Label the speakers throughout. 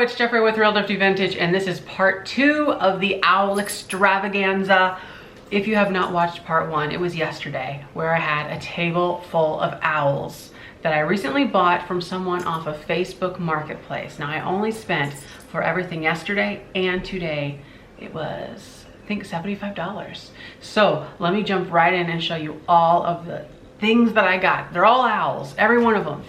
Speaker 1: it's Jeffrey with Real Nifty Vintage, and this is part 2 of the owl extravaganza. If you have not watched part 1, it was yesterday, where I had a table full of owls that I recently bought from someone off of Facebook Marketplace. Now, I only spent for everything yesterday and today, it was, I think, $75. So let me jump right in and show you all of the things that I got. They're all owls, every one of them,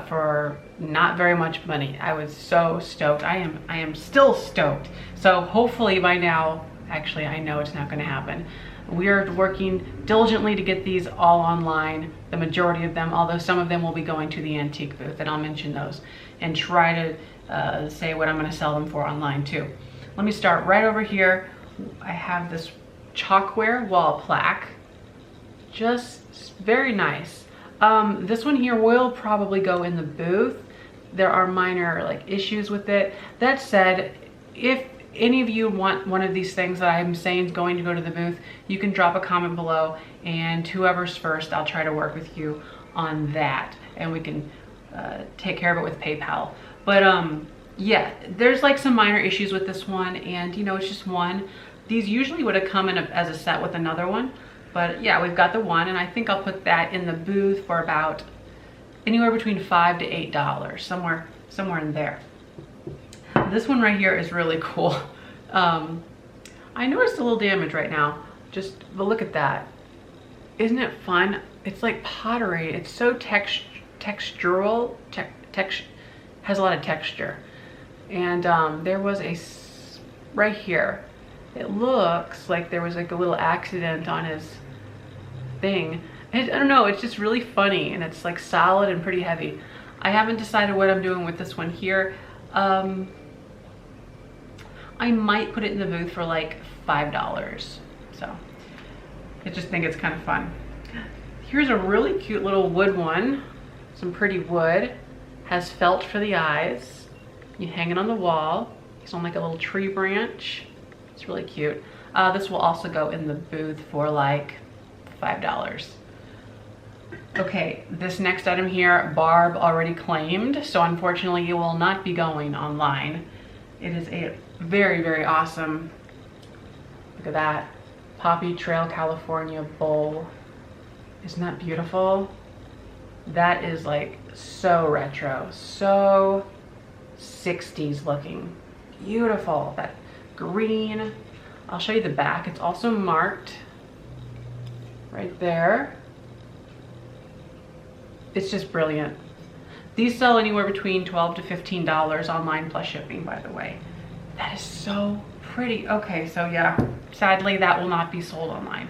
Speaker 1: for not very much money. I was so stoked. I am still stoked. So hopefully by now, actually I know it's not going to happen. We are working diligently to get these all online, the majority of them, although some of them will be going to the antique booth, and I'll mention those and try to say what I'm going to sell them for online too. Let me start right over here. I have this chalkware wall plaque, just very nice. This one here will probably go in the booth. There are minor issues with it. That said, if any of you want one of these things that I'm saying is going to go to the booth, you can drop a comment below, and whoever's first, I'll try to work with you on that, and we can take care of it with PayPal. But yeah, there's some minor issues with this one, and it's just one. These usually would have come in as a set with another one, but yeah, we've got the one, and I think I'll put that in the booth for about anywhere between $5 to $8, somewhere in there. This one right here is really cool. I noticed a little damage right now, but look at that. Isn't it fun? It's like pottery. It's so textural, has a lot of texture. And there was right here, it looks like there was a little accident on his thing. I don't know, it's just really funny, and it's solid and pretty heavy. I haven't decided what I'm doing with this one here. I might put it in the booth for $5. So I just think it's kind of fun. Here's a really cute little wood one. Some pretty wood. Has felt for the eyes. You hang it on the wall. It's on a little tree branch. It's really cute. This will also go in the booth for $5. Okay, this next item here, Barb already claimed, so unfortunately it will not be going online. It is a very, very awesome, look at that, Poppy Trail California bowl. Isn't that beautiful? That is so retro, so 60s looking. Beautiful, that green. I'll show you the back. It's also marked right there. It's just brilliant. These sell anywhere between $12 to $15 online plus shipping, by the way. That is so pretty. Okay, so yeah, sadly that will not be sold online.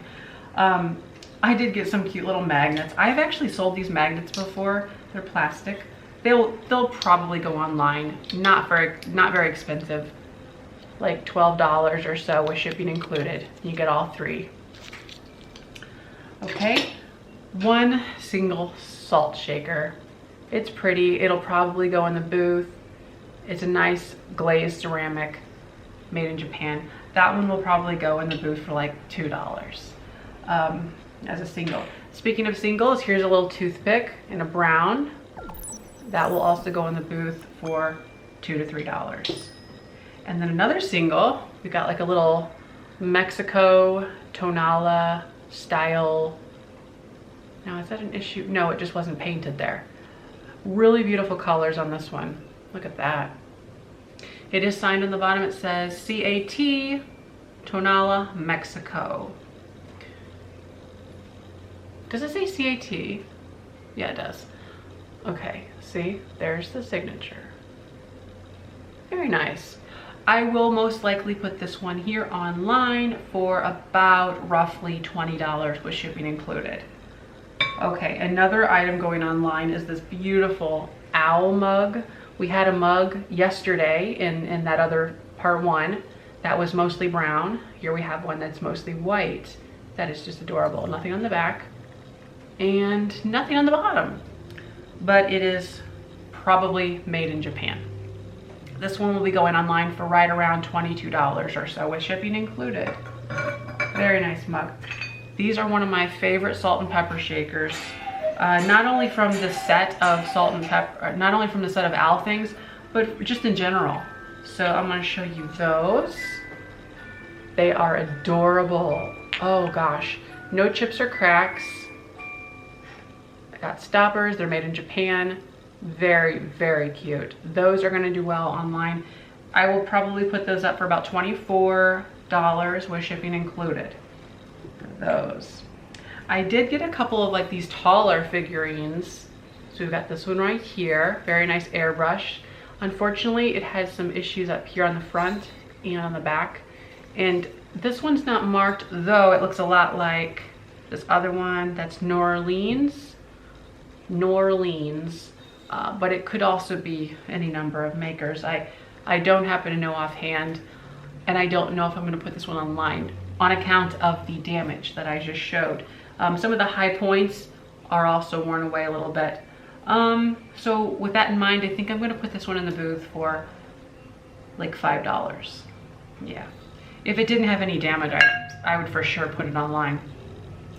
Speaker 1: I did get some cute little magnets. I've actually sold these magnets before. They're plastic. They'll probably go online. Not very expensive. $12 or so with shipping included. You get all 3. Okay, one single salt shaker. It's pretty. It'll probably go in the booth. It's a nice glazed ceramic made in Japan. That one will probably go in the booth for $2 as a single. Speaking of singles, here's a little toothpick in a brown. That will also go in the booth for $2 to $3. And then another single, we got a little Mexico tonala style. Now, is that an issue? No, it just wasn't painted there. Really beautiful colors on this one. Look at that. It is signed on the bottom. It says CAT Tonala Mexico. Does it say CAT? Yeah, it does. Okay, see, there's the signature. Very nice. I will most likely put this one here online for about roughly $20 with shipping included. Okay, another item going online is this beautiful owl mug. We had a mug yesterday in that other part 1 that was mostly brown. Here we have one that's mostly white. That is just adorable. Nothing on the back and nothing on the bottom, but it is probably made in Japan. This one will be going online for right around $22 or so with shipping included. Very nice mug. These are one of my favorite salt and pepper shakers. Not only from the set of salt and pepper, not only from the set of owl things, but just in general. So I'm gonna show you those. They are adorable. Oh gosh, no chips or cracks. I got stoppers, they're made in Japan. Very, very cute. Those are gonna do well online. I will probably put those up for about $24 with shipping included for those. I did get a couple of like these taller figurines. So we've got this one right here, very nice airbrush. Unfortunately, it has some issues up here on the front and on the back. And this one's not marked, though it looks a lot like this other one. That's New Orleans. But it could also be any number of makers. I don't happen to know offhand, and I don't know if I'm gonna put this one online on account of the damage that I just showed. Some of the high points are also worn away a little bit. So with that in mind, I think I'm gonna put this one in the booth for like $5. Yeah. If it didn't have any damage, I would for sure put it online.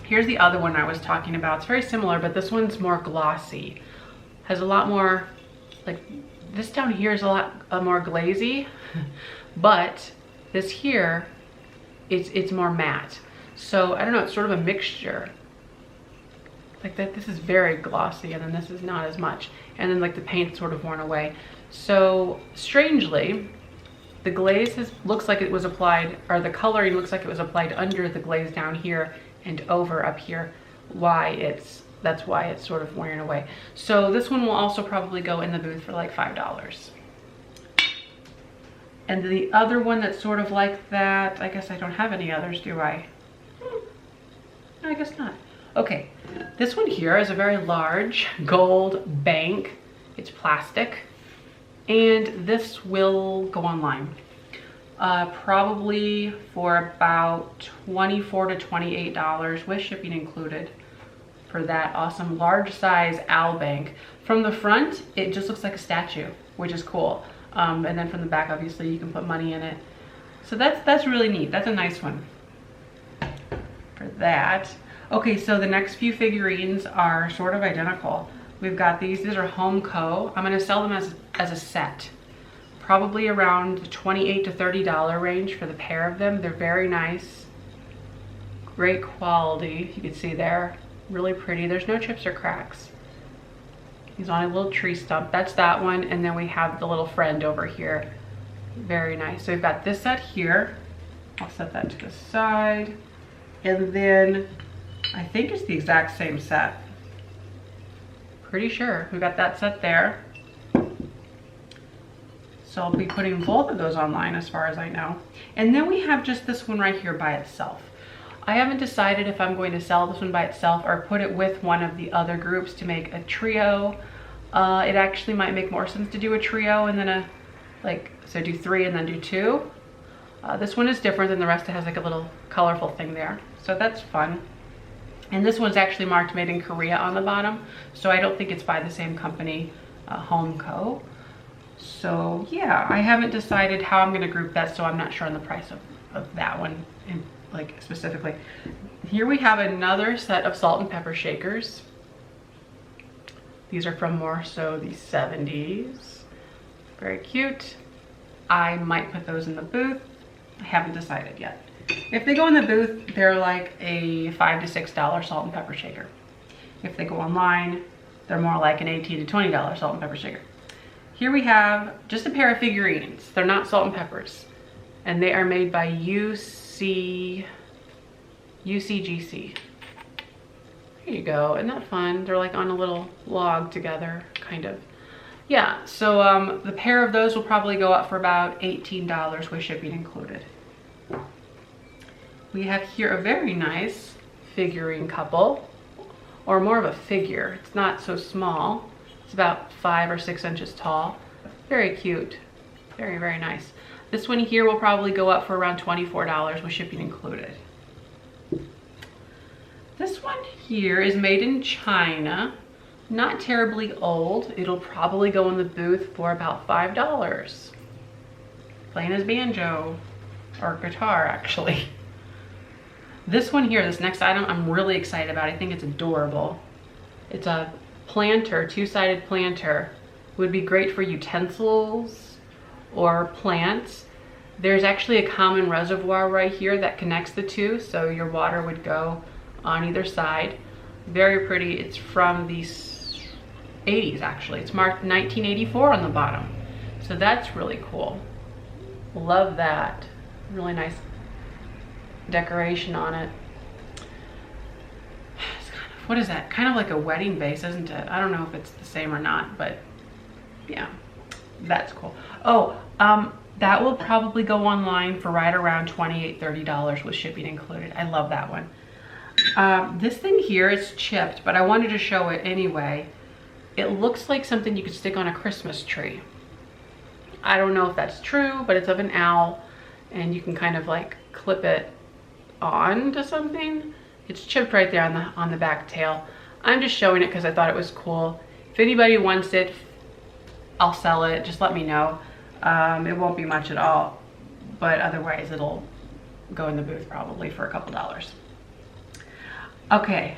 Speaker 1: Here's the other one I was talking about. It's very similar, but this one's more glossy. Has a lot more, like this down here is a lot more glazy, but this here, it's more matte. So I don't know, it's sort of a mixture. Like that, this is very glossy, and then this is not as much. And then like the paint's sort of worn away. So strangely, the glaze looks like it was applied, or the coloring looks like it was applied under the glaze down here and over up here. That's why it's sort of wearing away. So this one will also probably go in the booth for like $5. And the other one that's sort of like that, I guess I don't have any others, do I? No, I guess not. Okay, this one here is a very large gold bank. It's plastic, and this will go online. Probably for about $24 to $28 with shipping included for that awesome large size owl bank. From the front, it just looks like a statue, which is cool. And then from the back, obviously, you can put money in it. So that's really neat. That's a nice one for that. Okay, so the next few figurines are sort of identical. We've got these are Home Co. I'm gonna sell them as a set. Probably around the $28 to $30 range for the pair of them. They're very nice, great quality. You can see there, really pretty. There's no chips or cracks. He's on a little tree stump. That's that one, and then we have the little friend over here. Very nice. So we've got this set here. I'll set that to the side. And then I think it's the exact same set. Pretty sure. We've got that set there. So I'll be putting both of those online as far as I know. And then we have just this one right here by itself. I haven't decided if I'm going to sell this one by itself or put it with one of the other groups to make a trio. It actually might make more sense to do a trio and then so do 3 and then do 2. This one is different than the rest. It has like a little colorful thing there. So that's fun. And this one's actually marked made in Korea on the bottom. So I don't think it's by the same company, Home Co. So yeah, I haven't decided how I'm gonna group that, so I'm not sure on the price of that one specifically. Here we have another set of salt and pepper shakers. These are from more so the 70s. Very cute. I might put those in the booth. I haven't decided yet. If they go in the booth, they're like a $5 to $6 salt and pepper shaker. If they go online, they're more like an $18 to $20 salt and pepper shaker. Here we have just a pair of figurines. They're not salt and peppers. And they are made by UCGC. There you go, isn't that fun? They're like on a little log together, kind of. Yeah, so the pair of those will probably go up for about $18 with shipping included. We have here a very nice figurine couple, or more of a figure. It's not so small. It's about 5 or 6 inches tall. Very cute, very, very nice. This one here will probably go up for around $24 with shipping included. This one here is made in China, not terribly old. It'll probably go in the booth for about $5. Playing his banjo, or guitar actually. This one here, this next item, I'm really excited about. I think it's adorable. It's a planter, 2-sided planter Would be great for utensils or plants. There's actually a common reservoir right here that connects the two, so your water would go on either side. Very pretty. It's from the 80s actually. It's marked 1984 on the bottom. So that's really cool. Love that. Really nice decoration on it. It's kind of, what is that? Kind of like a wedding vase, isn't it? I don't know if it's the same or not, but yeah, that's cool. Oh, that will probably go online for right around $28, $30 with shipping included. I love that one. This thing here is chipped, but I wanted to show it anyway. It looks like something you could stick on a Christmas tree. I don't know if that's true, but it's of an owl, and you can kind of like clip it on to something. It's chipped right there on the back tail. I'm just showing it because I thought it was cool. If anybody wants it, I'll sell it. Just let me know. It won't be much at all, but otherwise it'll go in the booth probably for a couple dollars. Okay,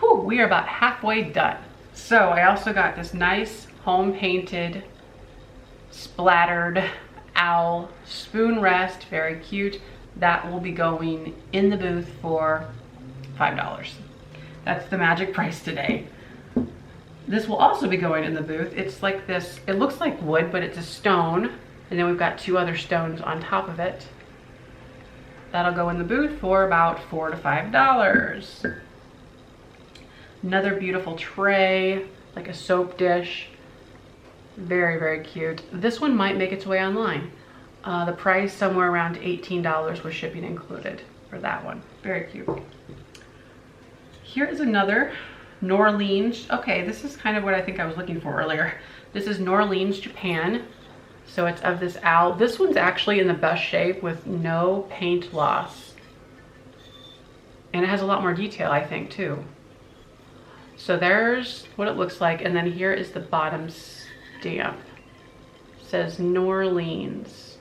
Speaker 1: whew, we are about halfway done. So I also got this nice home painted splattered owl spoon rest, very cute. That will be going in the booth for $5. That's the magic price today. This will also be going in the booth. It's like this, it looks like wood, but it's a stone. And then we've got two other stones on top of it. That'll go in the booth for about $4 to $5. Another beautiful tray, like a soap dish. Very, very cute. This one might make its way online. The price somewhere around $18 with shipping included for that one. Very cute. Here is another New Orleans. Okay, this is kind of what I think I was looking for earlier. This is New Orleans, Japan. So it's of this owl. This one's actually in the best shape with no paint loss. And it has a lot more detail, I think, too. So there's what it looks like. And then here is the bottom stamp. It says New Orleans.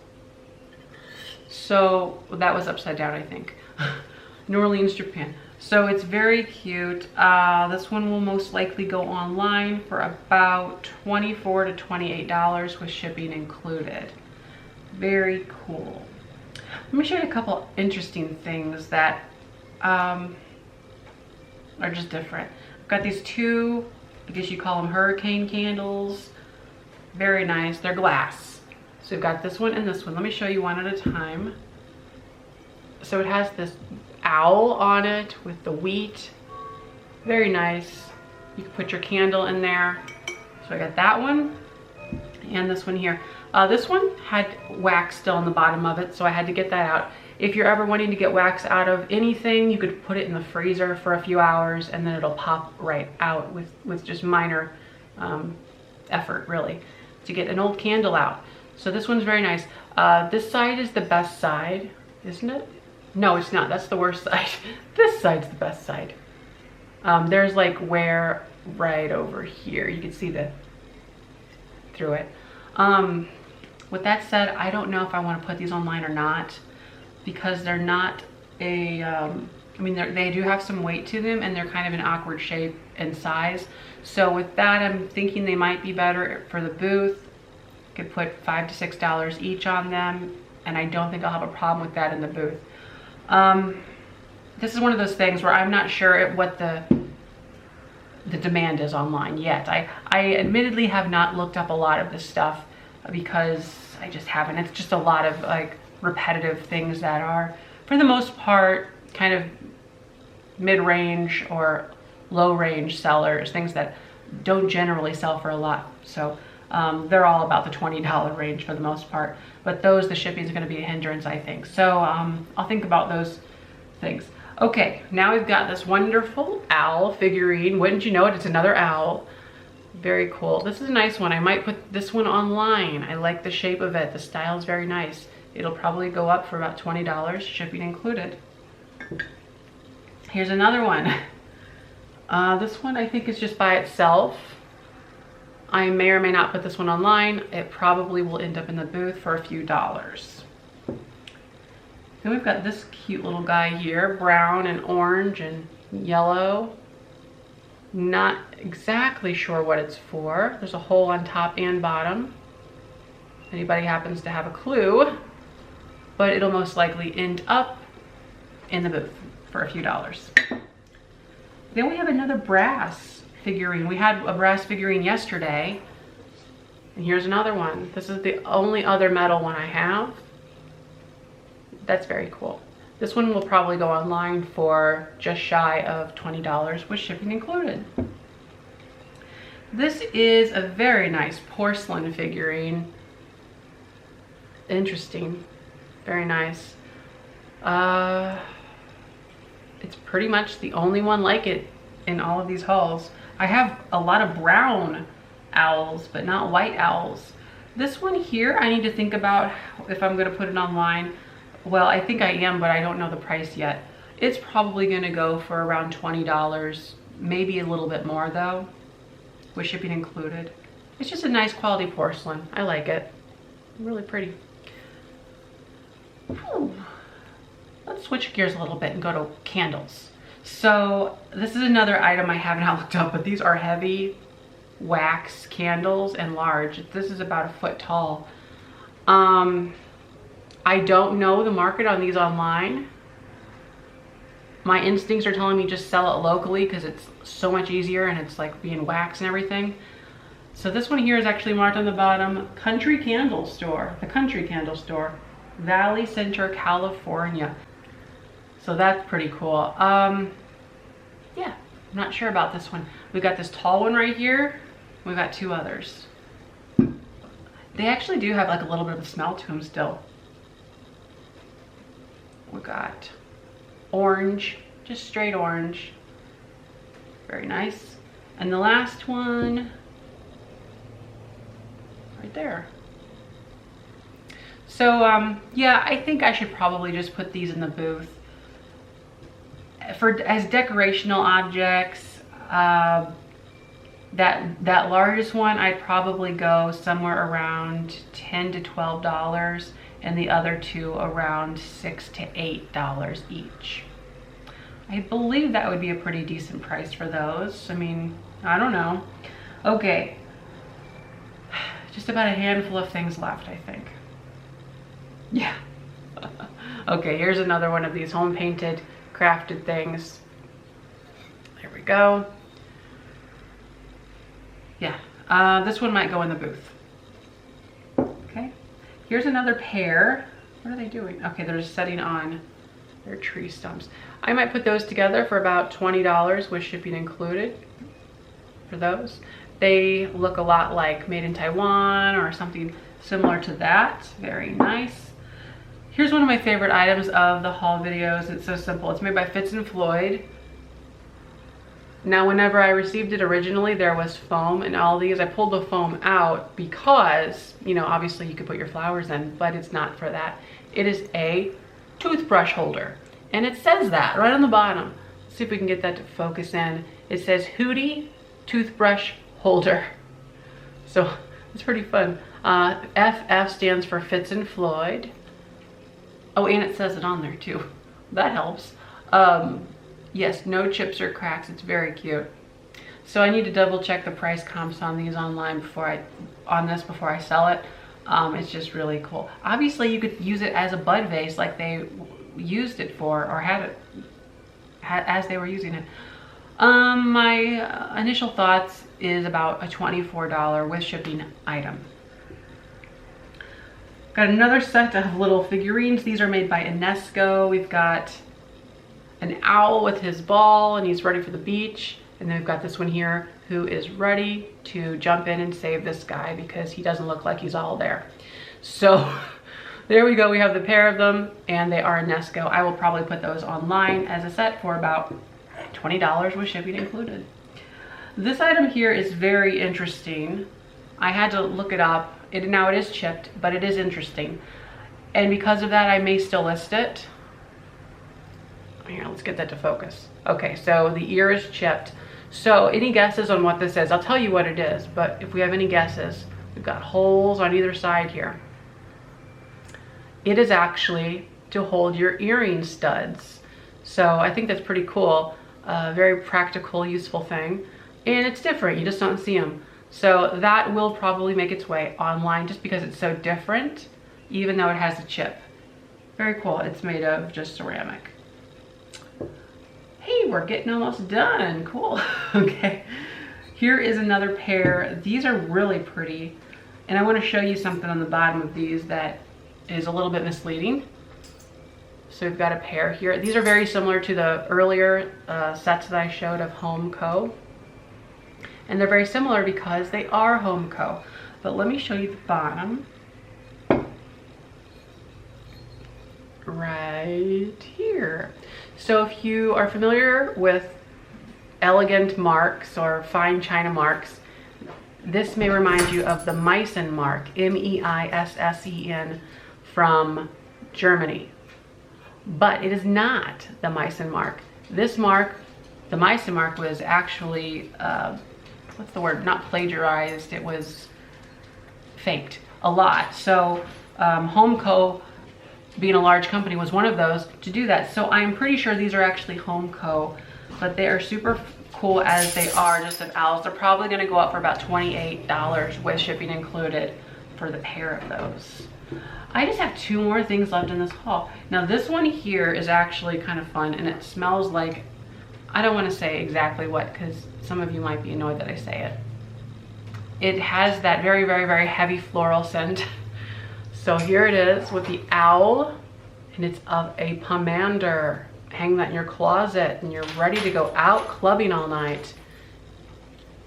Speaker 1: So that was upside down, I think. New Orleans, Japan. So it's very cute. This one will most likely go online for about $24 to $28 with shipping included. Very cool. Let me show you a couple interesting things that are just different. I've got these two, I guess you call them hurricane candles. Very nice. They're glass. So we've got this one and this one. Let me show you one at a time. So it has this owl on it with the wheat. Very nice. You can put your candle in there. So I got that one and this one here. This one had wax still on the bottom of it, so I had to get that out. If you're ever wanting to get wax out of anything, you could put it in the freezer for a few hours and then it'll pop right out with just minor effort, really, to get an old candle out. So this one's very nice. This side is the best side, isn't it? No, it's not. That's the worst side. This side's the best side. There's like wear right over here. You can see through it. With that said, I don't know if I want to put these online or not, because they're not a, I mean, they do have some weight to them and they're kind of an awkward shape and size. So with that, I'm thinking they might be better for the booth. Could put $5 to $6 each on them, and I don't think I'll have a problem with that in the booth. This is one of those things where I'm not sure what the demand is online yet. I admittedly have not looked up a lot of this stuff because I just haven't. It's just a lot of like repetitive things that are, for the most part, kind of mid-range or low-range sellers, things that don't generally sell for a lot. So they're all about the $20 range for the most part. But the shipping is going to be a hindrance, I think. So I'll think about those things. Okay, now we've got this wonderful owl figurine. Wouldn't you know it? It's another owl. Very cool. This is a nice one. I might put this one online. I like the shape of it. The style is very nice. It'll probably go up for about $20, shipping included. Here's another one. This one I think is just by itself. I may or may not put this one online. It probably will end up in the booth for a few dollars. Then we've got this cute little guy here, brown and orange and yellow. Not exactly sure what it's for. There's a hole on top and bottom. Anybody happens to have a clue, but it'll most likely end up in the booth for a few dollars. Then we have another brass figurine. We had a brass figurine yesterday, and here's another one. This is the only other metal one I have. That's very cool. This one will probably go online for just shy of $20 with shipping included. This is a very nice porcelain figurine. Interesting, very nice. It's pretty much the only one like it in all of these hauls. I have a lot of brown owls, but not white owls. This one here, I need to think about if I'm gonna put it online. Well, I think I am, but I don't know the price yet. It's probably gonna go for around $20, maybe a little bit more though, with shipping included. It's just a nice quality porcelain. I like it, really pretty. Whew. Let's switch gears a little bit and go to candles. So this is another item I haven't looked up, but these are heavy wax candles and large. This is about a foot tall. I don't know the market on these online. My instincts are telling me just sell it locally because it's so much easier and it's like being wax and everything. So this one here is actually marked on the bottom, Country Candle Store, the Country Candle Store, Valley Center, California. So that's pretty cool. Yeah, I'm not sure about this one. We've got this tall one right here. We've got two others. They actually do have like a little bit of a smell to them still. We got orange, just straight orange. Very nice. And the last one, right there. So yeah, I think I should probably just put these in the booth. As decorational objects, that largest one, I'd probably go somewhere around $10 to $12, and the other two around $6 to $8 each. I believe that would be a pretty decent price for those. I mean, I don't know. Okay, just about a handful of things left, I think. Yeah. Okay, here's another one of these home painted, crafted things. There we go. Yeah, this one might go in the booth. Okay, here's another pair. What are they doing? Okay, they're just setting on their tree stumps. I might put those together for about $20 with shipping included for those. They look a lot like Made in Taiwan or something similar to that. Very nice. Here's one of my favorite items of the haul videos. It's so simple. It's made by Fitz & Floyd. Now, whenever I received it originally, there was foam in all these. I pulled the foam out because, you know, obviously you could put your flowers in, but it's not for that. It is a toothbrush holder. And it says that right on the bottom. Let's see if we can get that to focus in. It says Hootie toothbrush holder. So it's pretty fun. FF stands for Fitz & Floyd. Oh, and it says it on there too. That helps. Yes, no chips or cracks. It's very cute. So I need to double check the price comps on these online before I sell it. It's just really cool. Obviously, you could use it as a bud vase like they used it for, or had it as they were using it. My initial thoughts is about a $24 with shipping item. Got another set of little figurines. These are made by Inesco. We've got an owl with his ball and he's ready for the beach. And then we've got this one here who is ready to jump in and save this guy because he doesn't look like he's all there. So there we go. We have the pair of them and they are Inesco. I will probably put those online as a set for about $20 with shipping included. This item here is very interesting. I had to look it up. Now it is chipped, but it is interesting. And because of that, I may still list it. Here, let's get that to focus. Okay, so the ear is chipped. So any guesses on what this is? I'll tell you what it is, but if we have any guesses, we've got holes on either side here. It is actually to hold your earring studs. So I think that's pretty cool. Very practical, useful thing. and it's different. You just don't see them. So that will probably make its way online just because it's so different, even though it has a chip. Very cool. It's made of just ceramic. Hey, we're getting almost done. Cool. Okay. Here is another pair. These are really pretty. And I want to show you something on the bottom of these that is a little bit misleading. So we've got a pair here. These are very similar to the earlier sets that I showed of Homeco. And they're very similar because they are Homeco. But let me show you the bottom. Right here. So if you are familiar with elegant marks or fine china marks, this may remind you of the Meissen mark, M-E-I-S-S-E-N, from Germany. But it is not the Meissen mark. This mark, the Meissen mark, was actually, what's the word? Not plagiarized, it was faked a lot. So Homeco, being a large company, was one of those to do that. So I'm pretty sure these are actually Homeco, but they are super cool as they are, just as owls. They're probably gonna go up for about $28 with shipping included for the pair of those. I just have 2 more things left in this haul. Now this one here is actually kind of fun, and it smells like, I don't want to say exactly what, because some of you might be annoyed that I say it. It has that very, very, very heavy floral scent. So here it is with the owl, and it's of a pomander. Hang that in your closet and you're ready to go out clubbing all night.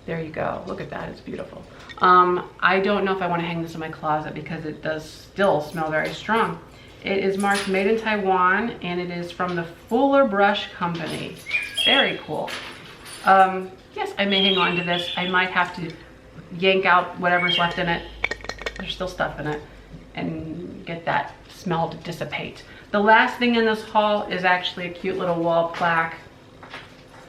Speaker 1: There you go. Look at that. It's beautiful. I don't know if I want to hang this in my closet because it does still smell very strong. It is marked Made in Taiwan, and it is from the Fuller Brush Company. Very cool. Yes, I may hang on to this. I might have to yank out whatever's left in it. There's still stuff in it, and get that smell to dissipate. The last thing in this haul is actually a cute little wall plaque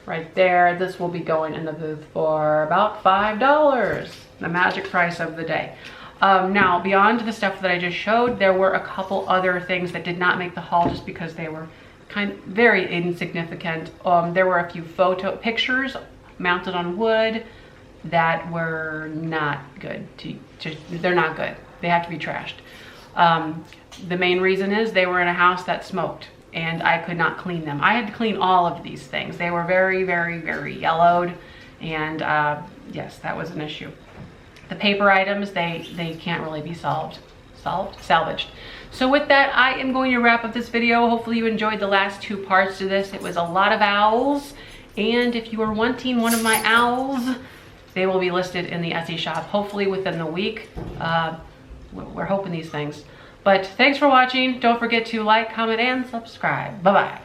Speaker 1: right there. This will be going in the booth for about $5, the magic price of the day. Now, beyond the stuff that I just showed, there were a couple other things that did not make the haul just because they were very insignificant. There were a few pictures mounted on wood that were not good. They're not good. They have to be trashed. The main reason is they were in a house that smoked, and I could not clean them. I had to clean all of these things. They were very, very, very yellowed, and yes, that was an issue. The paper items, they can't really be salvaged. So with that, I am going to wrap up this video. Hopefully you enjoyed the last 2 parts to this. It was a lot of owls, and if you are wanting one of my owls, they will be listed in the Etsy shop, hopefully within the week. We're hoping these things. But thanks for watching. Don't forget to like, comment, and subscribe. Bye-bye.